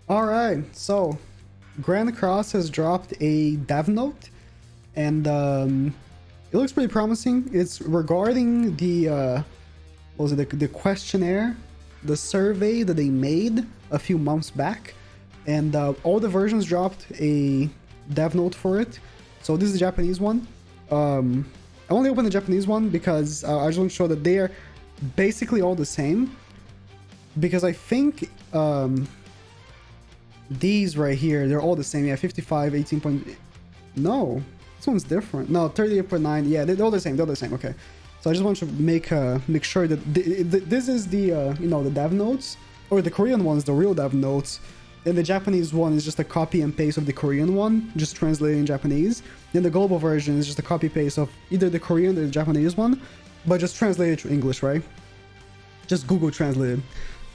All right, so Grand Cross has dropped a dev note, and it looks pretty promising. It's regarding the what was it, the questionnaire, the survey that they made a few months back, and all the versions dropped a dev note for it. So this is the Japanese one. I only opened the Japanese one because I just want to show that they are basically all the same. Because I think these right here, they're all the same. Yeah, 55, 18 point. No, this one's different. No, 38.9. Yeah, they're all the same. They're the same. Okay. So I just want to make sure that this is the the dev notes, or the Korean one is the real dev notes, and the Japanese one is just a copy and paste of the Korean one, just translated in Japanese. Then the global version is just a copy paste of either the Korean or the Japanese one, but just translated to English, right? Just Google translated.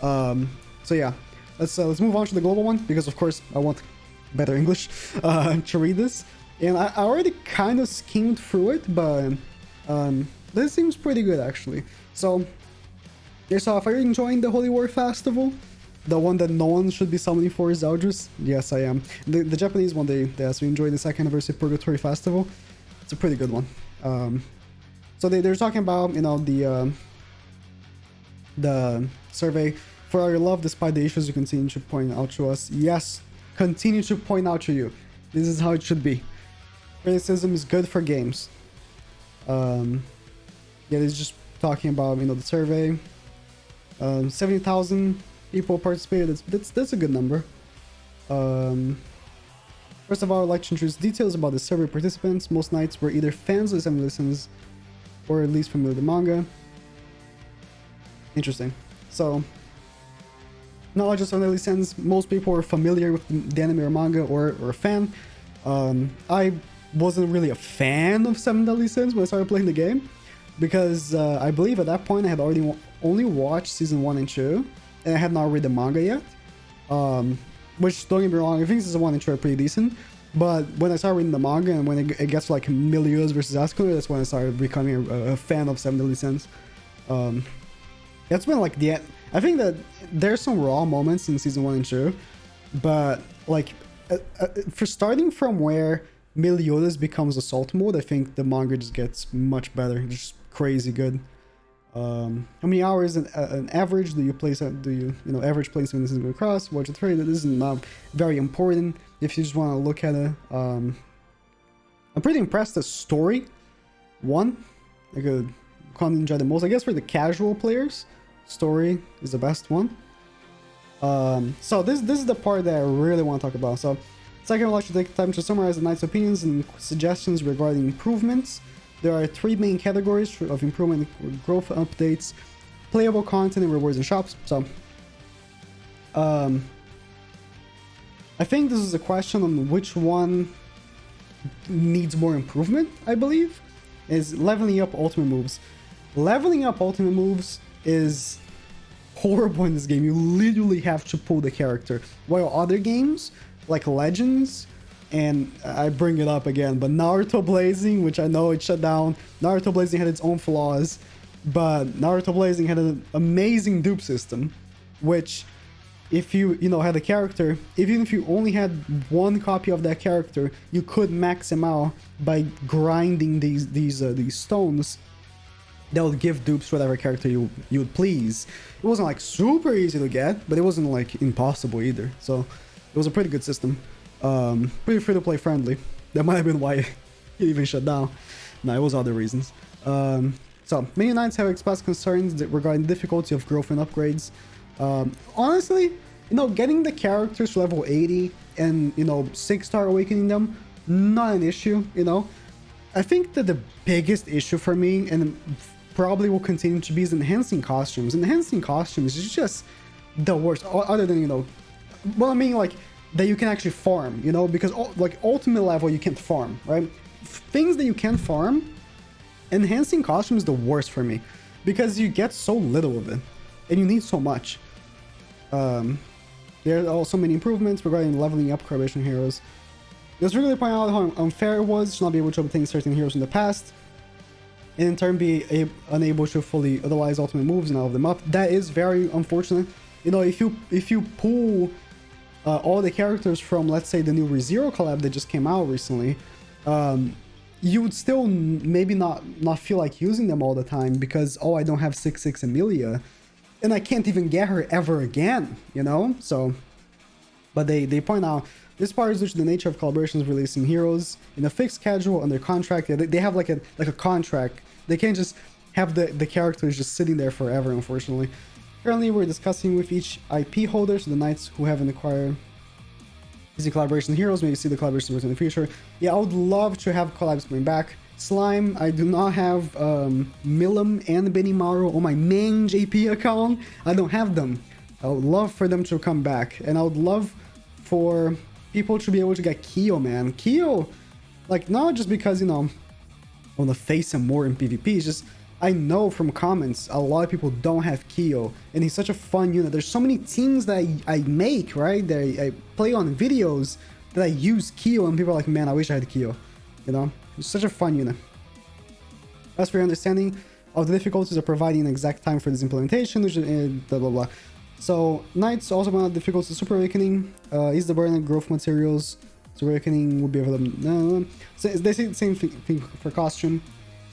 So yeah, let's move on to the global one, because of course I want better English to read this. And I already kind of skimmed through it, but this seems pretty good actually. So yourself, are you enjoying the Holy War Festival? The one that no one should be summoning for is Eldris? Yes, I am. The Japanese one, they asked me enjoy the second anniversary Purgatory Festival. It's a pretty good one. So they're talking about, the survey. For our love, despite the issues you continue to point out to us. Yes, continue to point out to you. This is how it should be. Criticism is good for games. Yeah, it's just talking about, the survey. 70,000 people participated. That's a good number. First of all, I'd like to introduce details about the survey participants. Most knights were either fans of Seven Listens or at least familiar with the manga. Interesting. So, not just on the sense, most people are familiar with the anime or manga or a fan. I wasn't really a fan of Seven Deadly Sins when I started playing the game, because I believe at that point I had already only watched season 1 and 2, and I had not read the manga yet. Which, don't get me wrong, I think season 1 and 2 are pretty decent, but when I started reading the manga and when it gets to like Milius versus Ascona, that's when I started becoming a fan of Seven Deadly Sins. That's been like I think that there's some raw moments in season 1 and 2, but like for starting from where Meliodas becomes assault mode, I think the manga just gets much better, just crazy good. How many hours an average do you place? Average placement is going across? Watch the trade. This is not very important if you just want to look at it. I'm pretty impressed. The story, I could enjoy the most. I guess for the casual players, story is the best one. So this is the part that I really want to talk about. So second, I'd like to take time to summarize the Knight's opinions and suggestions regarding improvements. There are 3 main categories of improvement: growth updates, playable content, and rewards and shops. So I think this is a question on which one needs more improvement. I believe is leveling up ultimate moves. Leveling up ultimate moves is horrible in this game. You literally have to pull the character, while other games like Legends, and I bring it up again, but Naruto Blazing, which I know it shut down. Naruto Blazing had its own flaws, but Naruto Blazing had an amazing dupe system, which if you had a character, even if you only had one copy of that character, you could max him out by grinding these stones that would give dupes to whatever character you would please. It wasn't like super easy to get, but it wasn't like impossible either. So it was a pretty good system. Pretty free to play friendly. That might have been why it even shut down. No, it was other reasons. So many knights have expressed concerns regarding difficulty of growth and upgrades. Honestly, getting the characters to level 80 and 6-star awakening them, not an issue. I think that the biggest issue for me, and probably will continue to be, is enhancing costumes. Enhancing costumes is just the worst, other than well, I mean, like, that you can actually farm, because like ultimate level you can't farm, right? Things that you can farm, enhancing costumes is the worst for me, because you get so little of it and you need so much. There are also many improvements regarding leveling up collaboration heroes. This really point out how unfair it was to not be able to obtain certain heroes in the past, and in turn be unable to fully utilize ultimate moves and level them up. That is very unfortunate. If you pull all the characters from, let's say, the new ReZero collab that just came out recently, you would still maybe not feel like using them all the time because, oh, I don't have 6-6 Emilia, and I can't even get her ever again, you know? So, but they point out, this part is due to the nature of collaborations releasing heroes in a fixed schedule under contract. They have like a contract. They can't just have the characters just sitting there forever, unfortunately. Currently, we're discussing with each IP holder, so the knights who haven't acquired easy collaboration heroes, maybe see the collaboration in the future. Yeah, I would love to have collabs coming back. Slime, I do not have Milim and Benimaru on my main JP account. I don't have them. I would love for them to come back, and I would love for people to be able to get Kyo, man. Kyo, like, not just because, you know, I want to face him more in PvP, it's just, I know from comments, a lot of people don't have Kyo, and he's such a fun unit. There's so many teams that I make, right, that I play on videos that I use Kyo, and people are like, man, I wish I had Kyo, you know? It's such a fun unit. As for your understanding of the difficulties of providing an exact time for this implementation, which is blah, blah, blah. So, Knights also one of the difficulties of Super Awakening, is the burn and growth materials. Super Awakening will be available. So they say the same thing for costume.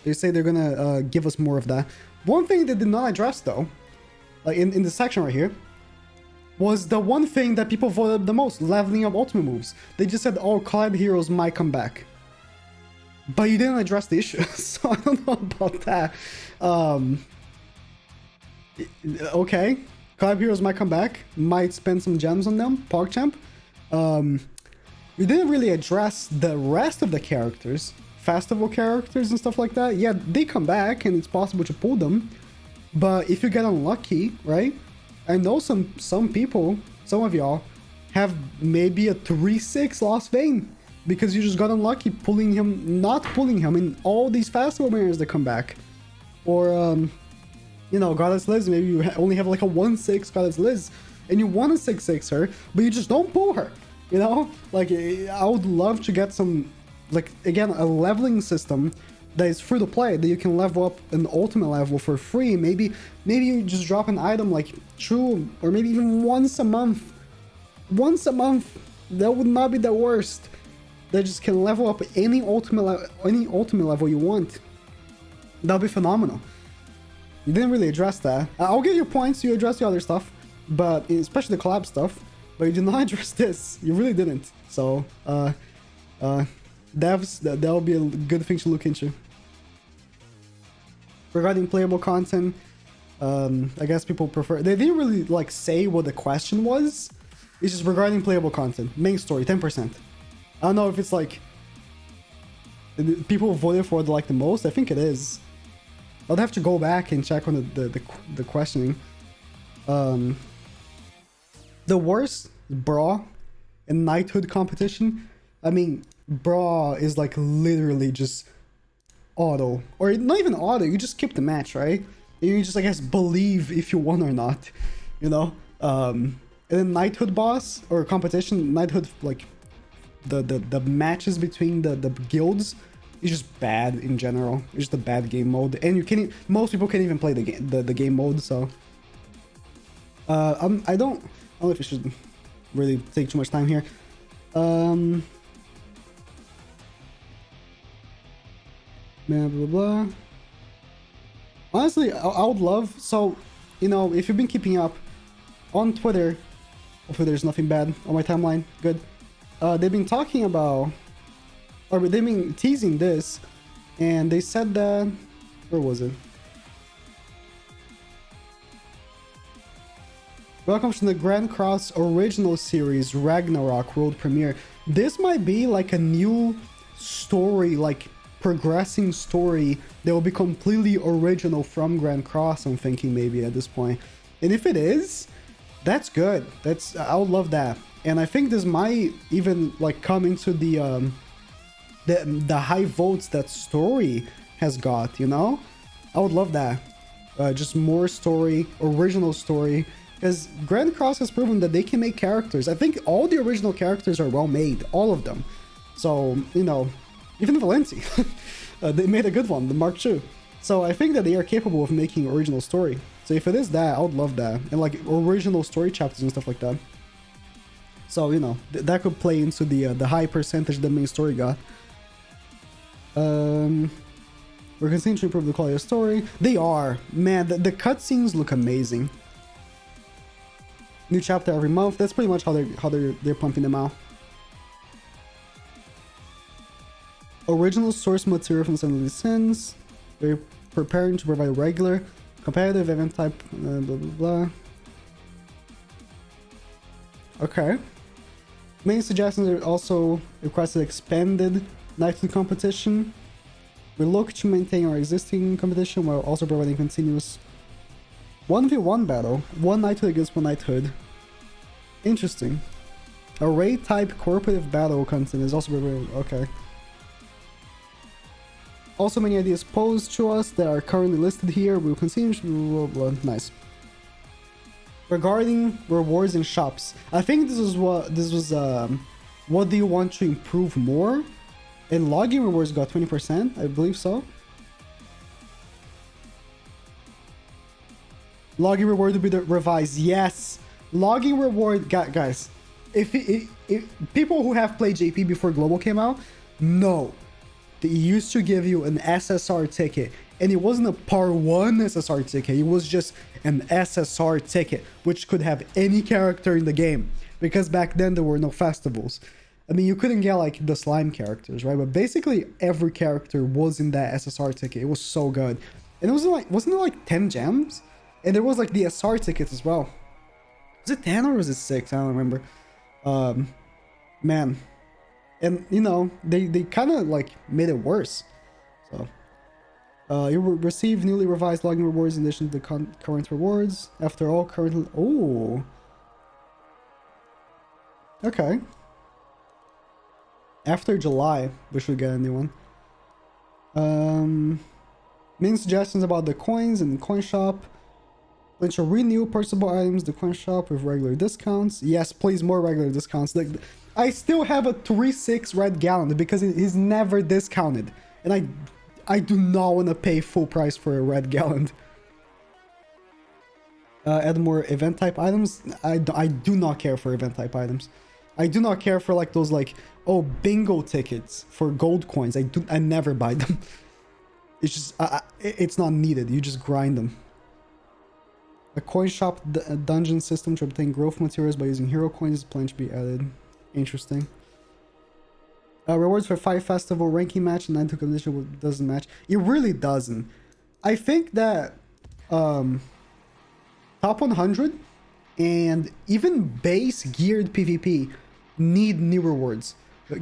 They say they're gonna give us more of that. One thing they did not address though, like in the section right here, was the one thing that people voted the most, leveling up ultimate moves. They just said, oh, collab heroes might come back. But you didn't address the issue, so I don't know about that. Okay, collab heroes might come back, might spend some gems on them, PogChamp. You didn't really address the rest of the characters, festival characters and stuff like that. Yeah, they come back and it's possible to pull them, but if you get unlucky, right? I know some people, some of y'all, have maybe a 3-6 Lost Vein because you just got unlucky pulling him, not pulling him in all these festival mirrors that come back. Or, you know, Goddess Liz, maybe you only have like a 1-6 Goddess Liz and you want to 6-6 her, but you just don't pull her, you know? Like, I would love to get some, like, again, a leveling system that is free to play, that you can level up an ultimate level for free. Maybe you just drop an item like true, or maybe even once a month. Once a month, that would not be the worst. That just can level up any ultimate level you want. That'll be phenomenal. You didn't really address that. I'll give you points. You address the other stuff, but especially the collab stuff. But you did not address this. You really didn't. So, devs, that'll be a good thing to look into. Regarding playable content, I guess people prefer... They didn't really, like, say what the question was. It's just regarding playable content. Main story, 10%. I don't know if it's, like... People voted for it, like, the most. I think it is. I'd have to go back and check on the questioning. The worst, Brawl and Knighthood competition. I mean, Brawl is, like, literally just... auto, or not even auto, you just skip the match, right? And you just, I guess, believe if you won or not, you know? And then Knighthood boss or competition, Knighthood, like the matches between the guilds is just bad in general. It's just a bad game mode, and you can't, most people can't even play the game mode. So I don't know if it should really take too much time here. Blah, blah, blah. Honestly, I would love, so, you know, if you've been keeping up on Twitter, hopefully there's nothing bad on my timeline, good. They've been talking about, or they've been teasing this, and they said that, where was it? Welcome to the Grand Cross Original Series Ragnarok World Premiere. This might be like a new story, like, progressing story that will be completely original from Grand Cross, I'm thinking maybe at this point. And if it is, that's good. I would love that. And I think this might even like come into the high votes that story has got, you know? I would love that. Just more story, original story, because Grand Cross has proven that they can make characters. I think all the original characters are well made, all of them. So, you know, even Valenci, they made a good one, the Mark II. So I think that they are capable of making original story. So if it is that, I would love that. And like original story chapters and stuff like that. So, you know, that could play into the high percentage the main story got. We're continuing to improve the quality of story. They are. Man, the cutscenes look amazing. New chapter every month. That's pretty much how they're pumping them out. Original source material from Seven Deadly Sins. They're preparing to provide regular competitive event type blah blah blah. Okay. Main suggestions are also requested expanded nightly competition. We look to maintain our existing competition while also providing continuous 1v1 battle. One knighthood against one knighthood. Interesting. A raid type cooperative battle content is also provided. Okay. Also many ideas posed to us that are currently listed here. We'll continue to... Blah, blah. Nice. Regarding rewards and shops, I think this was what do you want to improve more? And login rewards got 20%, I believe so. Login reward would be the revised. Yes, login reward, guys. If people who have played JP before Global came out, know they used to give you an SSR ticket, and it wasn't a par 1 SSR ticket. It was just an SSR ticket, which could have any character in the game, because back then there were no festivals. I mean, you couldn't get like the slime characters, right? But basically every character was in that SSR ticket. It was so good. And it wasn't it like 10 gems? And there was like the SR tickets as well. Was it 10 or was it 6? I don't remember. Man. And you know, they kind of like made it worse. So you will receive newly revised login rewards in addition to the current rewards. After all, currently... Oh. Okay. After July, we should get a new one. Main suggestions about the coins and the coin shop. Plan to renew purchasable items, the coin shop with regular discounts. Yes, please, more regular discounts. Like, I still have a 3/6 red gallon because he's never discounted. And I do not want to pay full price for a red gallon. Add more event type items. I do not care for event type items. I do not care for like those like, oh, bingo tickets for gold coins. I never buy them. It's just it's not needed. You just grind them. A coin shop dungeon system to obtain growth materials by using hero coins is planned to be added. Interesting. Rewards for 5 festival ranking match and 9 to competition doesn't match. It really doesn't. I think that top 100 and even base geared PvP need new rewards.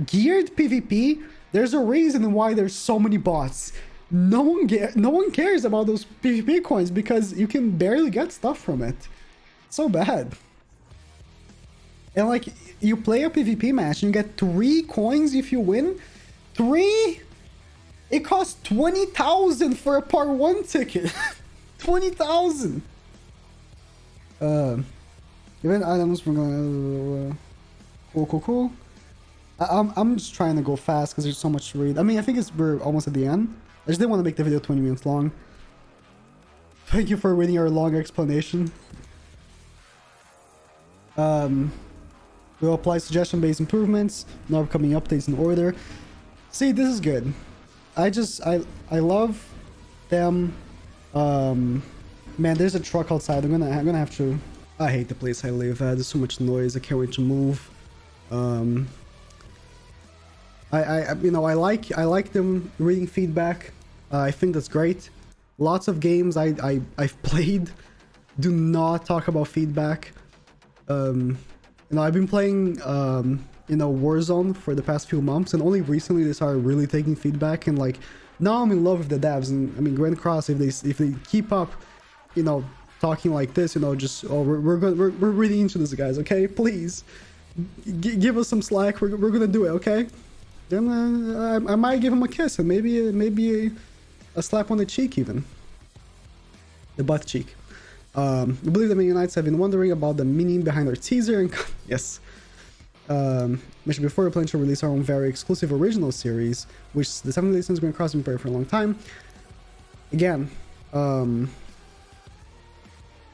Geared PvP, there's a reason why there's so many bots. No one cares about those PvP coins because you can barely get stuff from it. It's so bad. And like, you play a PvP match and you get 3 coins if you win. 3? It costs 20,000 for a par 1 ticket. 20,000. Event items, we're gonna cool. I'm just trying to go fast because there's so much to read. I mean, I think we're almost at the end. I just didn't want to make the video 20 minutes long. Thank you for reading our long explanation. We'll apply suggestion-based improvements, no upcoming updates in order. See, this is good. I love them. Man, there's a truck outside. I'm gonna have to. I hate the place I live at. There's so much noise. I can't wait to move. I like them reading feedback. I think that's great. Lots of games I've played do not talk about feedback. I've been playing Warzone for the past few months, and only recently they started really taking feedback. And like, now I'm in love with the devs. And I mean, Grand Cross, if they keep up, talking like this, just we're really into this, guys. Okay, please give us some slack. We're gonna do it. Okay. Then I might give him a kiss and maybe a slap on the cheek, even the butt cheek. I believe the Minion Knights have been wondering about the meaning behind our teaser. And yes, mentioned before, we plan to release our own very exclusive original series, which the 7 Days since Grand Cross been preparing for a long time. Again,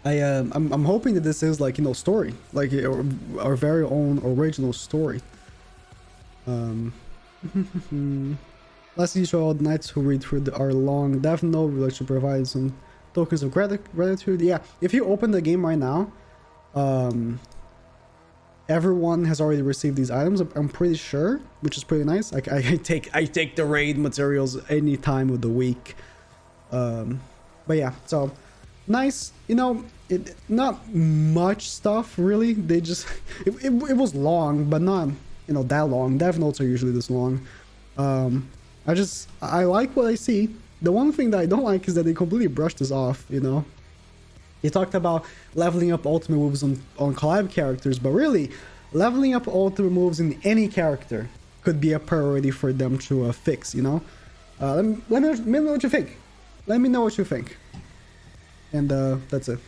I'm hoping that this is like, you know, story, like our very own original story. Last each all the knights who read through our long death note would like to provide some tokens of gratitude. Yeah, if you open the game right now, everyone has already received these items, I'm pretty sure, which is pretty nice. Like I take the raid materials any time of the week. But yeah, so nice. You know, not much stuff really. They just it was long, but not, you know, that long. Dev notes are usually this long. I like what I see. The one thing that I don't like is that they completely brushed this off, you know. They talked about leveling up ultimate moves on collab characters, but really, leveling up ultimate moves in any character could be a priority for them to fix, you know. Let me know what you think. Let me know what you think. And that's it.